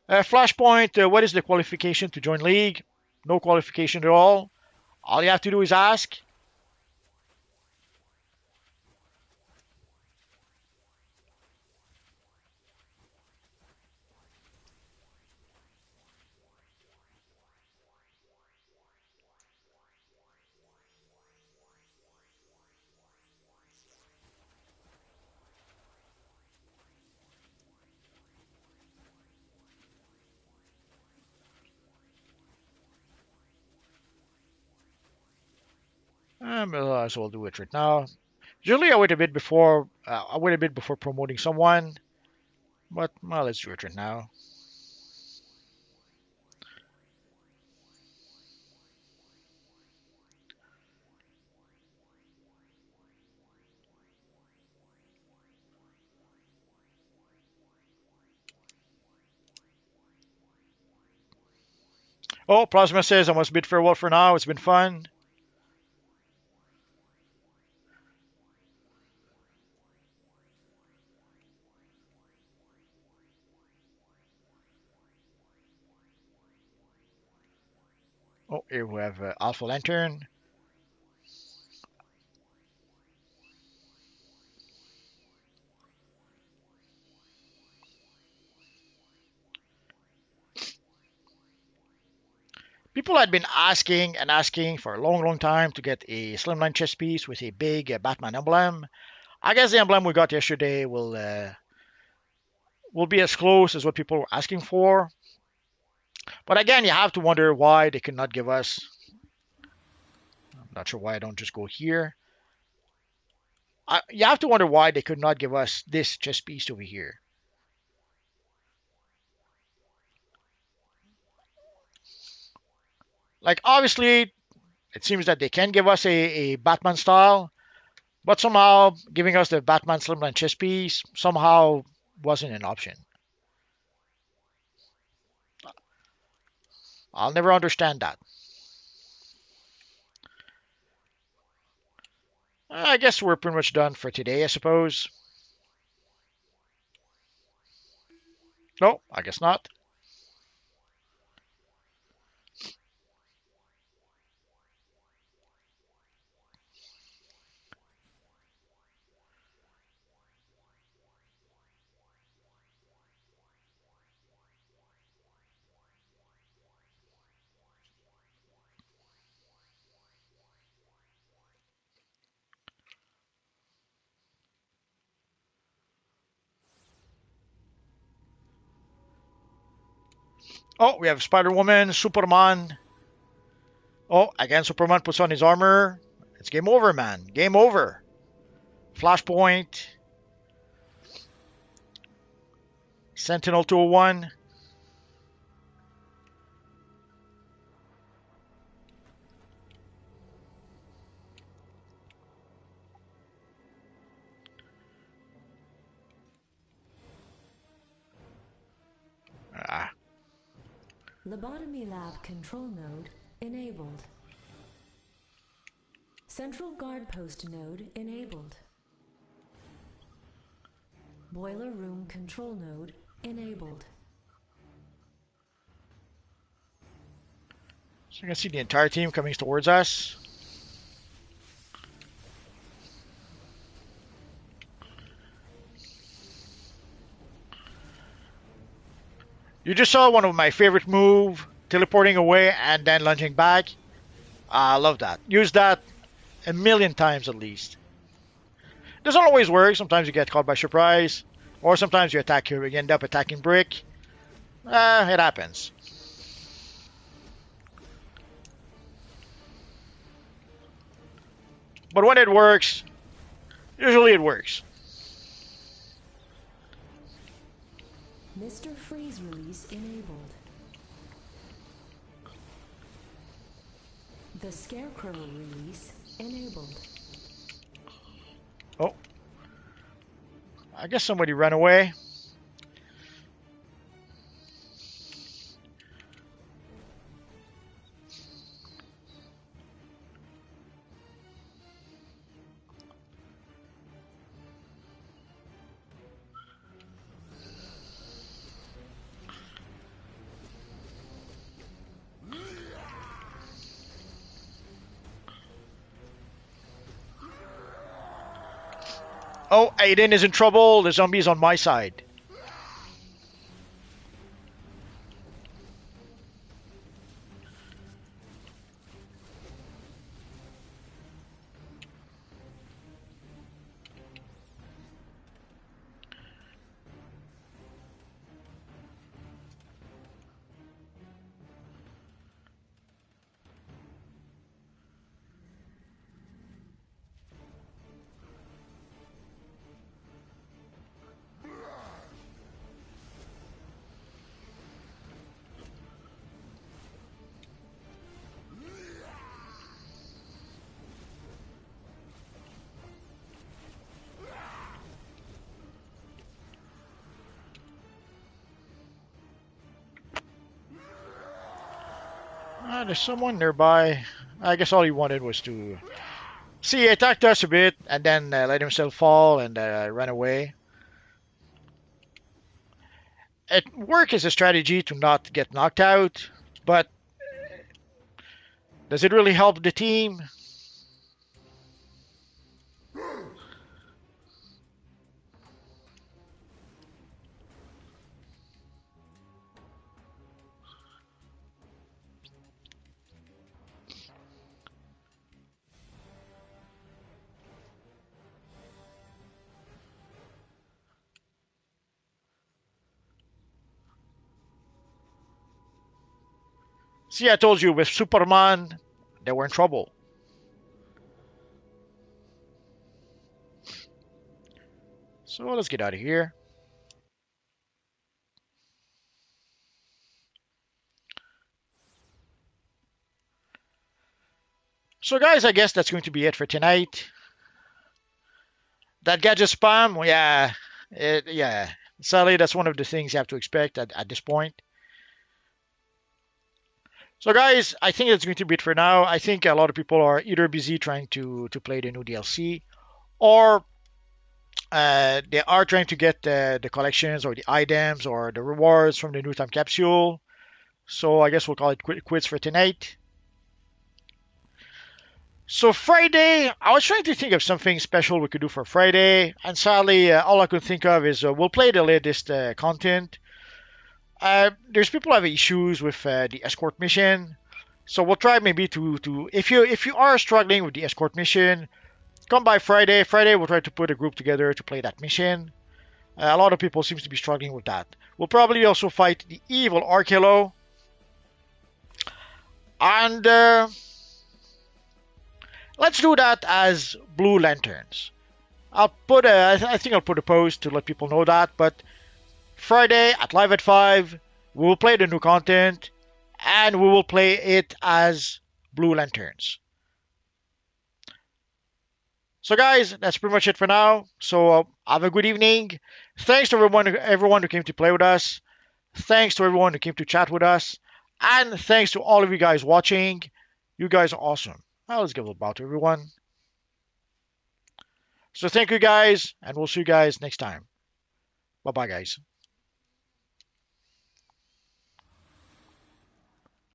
Flashpoint. What is the qualification to join league? No qualification at all. All you have to do is ask. Might as well do it right now. Usually I wait a bit before promoting someone, but well, let's do it right now. Oh, Plasma says I must bid farewell for now. It's been fun. Oh, here we have Alpha Lantern. People had been asking and asking for a long, long time to get a slimline chest piece with a big Batman emblem. I guess the emblem we got yesterday will be as close as what people were asking for. But again, you have to wonder why they could not give us. I'm not sure why I don't just go here. You have to wonder why they could not give us this chest piece over here. Like obviously, it seems that they can give us a Batman style, but somehow giving us the Batman slimline chest piece somehow wasn't an option. I'll never understand that. I guess we're pretty much done for today, I suppose. No, I guess not. Oh, we have Spider Woman, Superman. Oh, again, Superman puts on his armor. It's game over, man. Game over. Flashpoint, Sentinel 201. Ah, Lobotomy lab control node enabled. Central guard post node enabled. Boiler room control node enabled. so you can see the entire team coming towards us. You just saw one of my favorite move, teleporting away and then lunging back. I love that. Use that a million times at least. Doesn't always work. Sometimes you get caught by surprise, or sometimes you end up attacking brick. It happens. But when it works, usually it works. Mr. Freeze release enabled. The Scarecrow release enabled. Oh, I guess somebody ran away. Oh, Aiden is in trouble. The zombie is on my side. There's someone nearby. I guess all he wanted was to see. He attacked us a bit and then let himself fall and ran away. It work as a strategy to not get knocked out, but Does it really help the team? See, I told you with Superman, they were in trouble. So let's get out of here. So, guys, I guess that's going to be it for tonight. That gadget spam, well, yeah. Sadly, that's one of the things you have to expect at this point. So, guys, I think that's going to be it for now. I think a lot of people are either busy trying to play the new DLC, or they are trying to get the collections or the items or the rewards from the new time capsule. So, I guess we'll call it quits for tonight. So Friday, I was trying to think of something special we could do for Friday, and sadly, all I could think of is we'll play the latest content. There's people who have issues with the escort mission, so we'll try maybe to if you are struggling with the escort mission, come by Friday. Friday, we'll try to put a group together to play that mission. A lot of people seems to be struggling with that. We'll probably also fight the evil Archelo, and let's do that as Blue Lanterns. I think I'll put a post to let people know that. But Friday at live at 5, we will play the new content, and we will play it as Blue Lanterns. So, guys, that's pretty much it for now. So, have a good evening. Thanks to everyone who came to play with us. Thanks to everyone who came to chat with us, and thanks to all of you guys watching. You guys are awesome. Now let's give a bow to everyone. So, thank you guys, and we'll see you guys next time. Bye bye, guys.